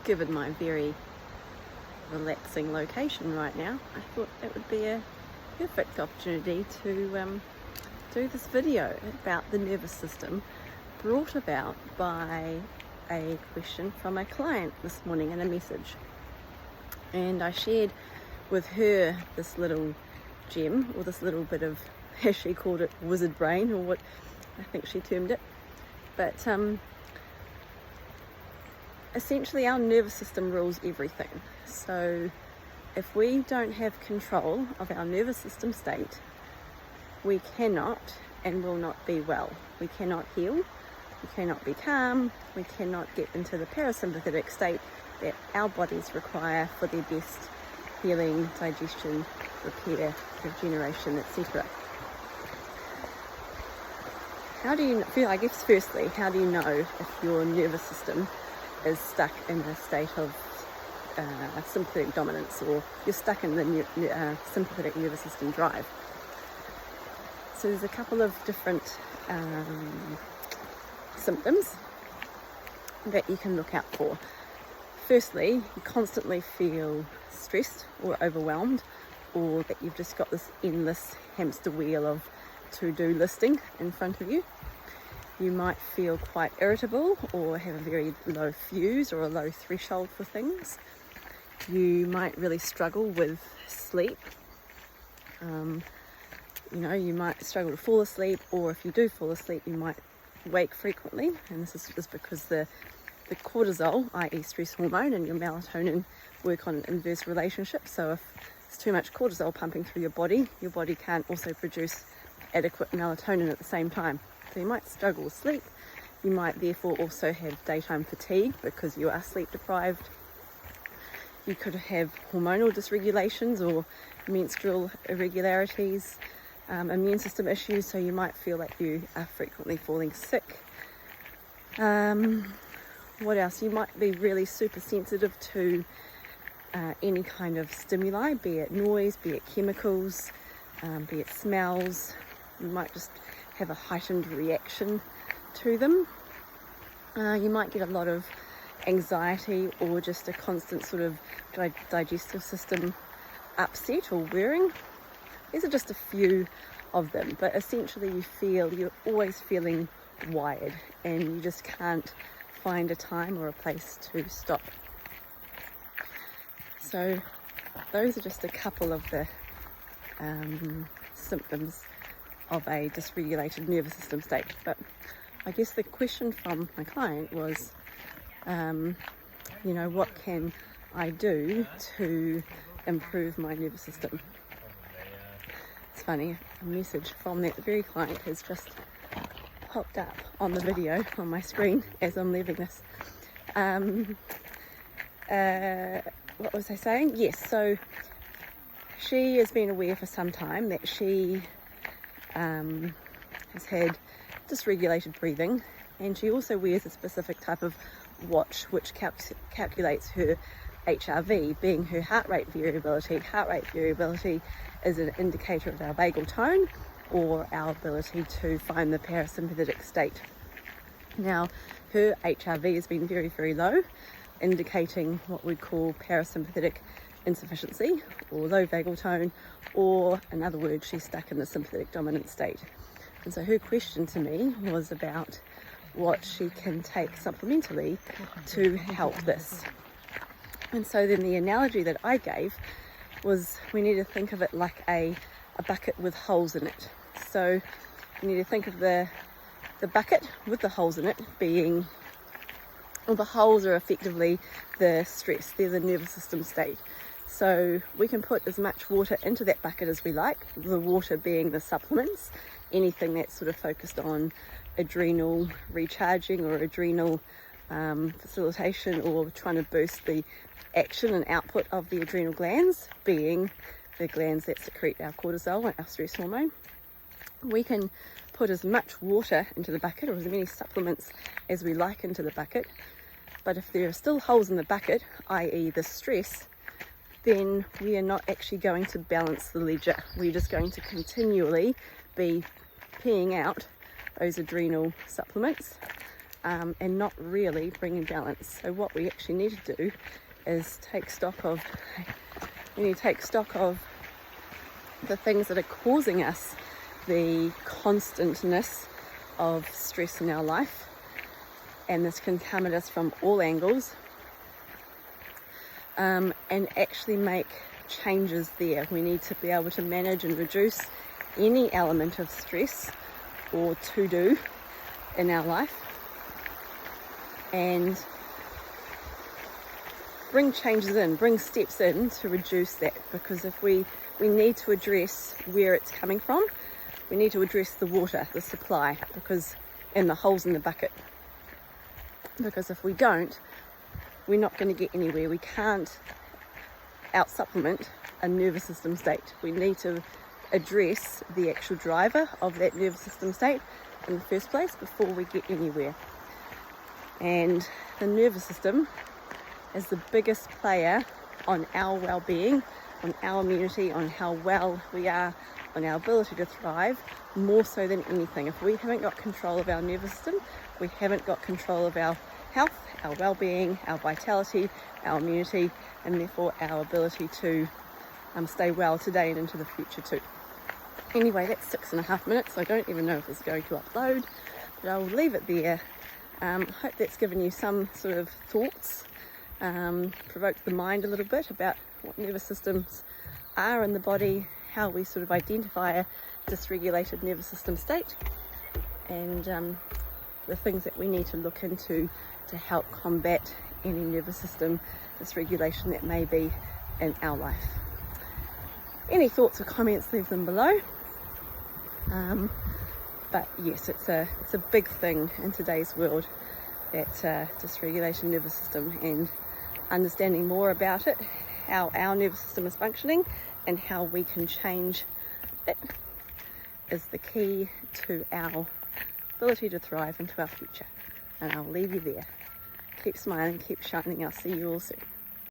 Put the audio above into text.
given my very relaxing location right now, I thought it would be a perfect opportunity to do this video about the nervous system, brought about by a question from a client this morning in a message. And I shared with her this little gem, or this little bit of, as she called it, wizard brain, or what I think she termed it. But essentially our nervous system rules everything. So if we don't have control of our nervous system state, we cannot and will not be well. We cannot heal, we cannot be calm, we cannot get into the parasympathetic state that our bodies require for their best healing, digestion, repair, regeneration, etc. How do you feel? I guess firstly, how do you know if your nervous system is stuck in a state of sympathetic dominance, or you're stuck in the sympathetic nervous system drive? So there's a couple of different symptoms that you can look out for. Firstly, you constantly feel stressed or overwhelmed, or that you've just got this endless hamster wheel of to-do listing in front of you. You might feel quite irritable or have a very low fuse or a low threshold for things. You might really struggle with sleep. You might struggle to fall asleep, or if you do fall asleep, you might wake frequently. And this is just because the cortisol, i.e. stress hormone, and your melatonin work on an inverse relationship. So if there's too much cortisol pumping through your body can't also produce adequate melatonin at the same time. So you might struggle with sleep. You might therefore also have daytime fatigue because you are sleep deprived. You could have hormonal dysregulations or menstrual irregularities, immune system issues, so you might feel like you are frequently falling sick. What else? You might be really super sensitive to any kind of stimuli, be it noise, be it chemicals, be it smells. You might just have a heightened reaction to them. You might get a lot of anxiety, or just a constant sort of digestive system upset or wearing. These are just a few of them, but essentially you're always feeling wired, and you just can't find a time or a place to stop. So those are just a couple of the symptoms of a dysregulated nervous system state. But I guess the question from my client was, what can I do to improve my nervous system? It's funny, a message from that very client has just popped up on the video on my screen as I'm leaving this. What was I saying? Yes, so she has been aware for some time that she has had dysregulated breathing, and she also wears a specific type of watch which calculates her HRV, being her heart rate variability. Heart rate variability is an indicator of our vagal tone, or our ability to find the parasympathetic state. Now, her HRV has been very, very low, indicating what we call parasympathetic insufficiency, or low vagal tone, or in other words, she's stuck in the sympathetic dominant state. And so her question to me was about what she can take supplementally to help this. And so then the analogy that I gave was, we need to think of it like a bucket with holes in it. So you need to think of the bucket with the holes in it being, well, the holes are effectively the stress, they're the nervous system state. So we can put as much water into that bucket as we like, the water being the supplements, anything that's sort of focused on adrenal recharging or adrenal facilitation, or trying to boost the action and output of the adrenal glands, being the glands that secrete our cortisol, our stress hormone. We can put as much water into the bucket, or as many supplements as we like into the bucket, but if there are still holes in the bucket, i.e. the stress, then we are not actually going to balance the ledger. We're just going to continually be peeing out those adrenal supplements and not really bring in balance. So what we actually need to do is take stock of the things that are causing us the constantness of stress in our life, and this can come at us from all angles, and actually make changes there. We need to be able to manage and reduce any element of stress or to do in our life, and bring changes in, bring steps in to reduce that, because if we need to address where it's coming from. We need to address the water, the supply, and the holes in the bucket. Because if we don't, we're not going to get anywhere. We can't out-supplement a nervous system state. We need to address the actual driver of that nervous system state in the first place before we get anywhere. And the nervous system is the biggest player on our well-being, on our immunity, on how well we are, on our ability to thrive, more so than anything. If we haven't got control of our nervous system, we haven't got control of our health, our well-being, our vitality, our immunity, and therefore our ability to stay well today and into the future too. Anyway, that's 6.5 minutes. I don't even know if it's going to upload, but I'll leave it there. Hope that's given you some sort of thoughts, provoked the mind a little bit about what nervous systems are in the body, how we sort of identify a dysregulated nervous system state, and the things that we need to look into to help combat any nervous system dysregulation that may be in our life. Any thoughts or comments, leave them below. But yes, it's a big thing in today's world, that dysregulation nervous system, and understanding more about it, how our nervous system is functioning and how we can change it, is the key to our ability to thrive into our future. And I'll leave you there. Keep smiling, keep shining. I'll see you all soon.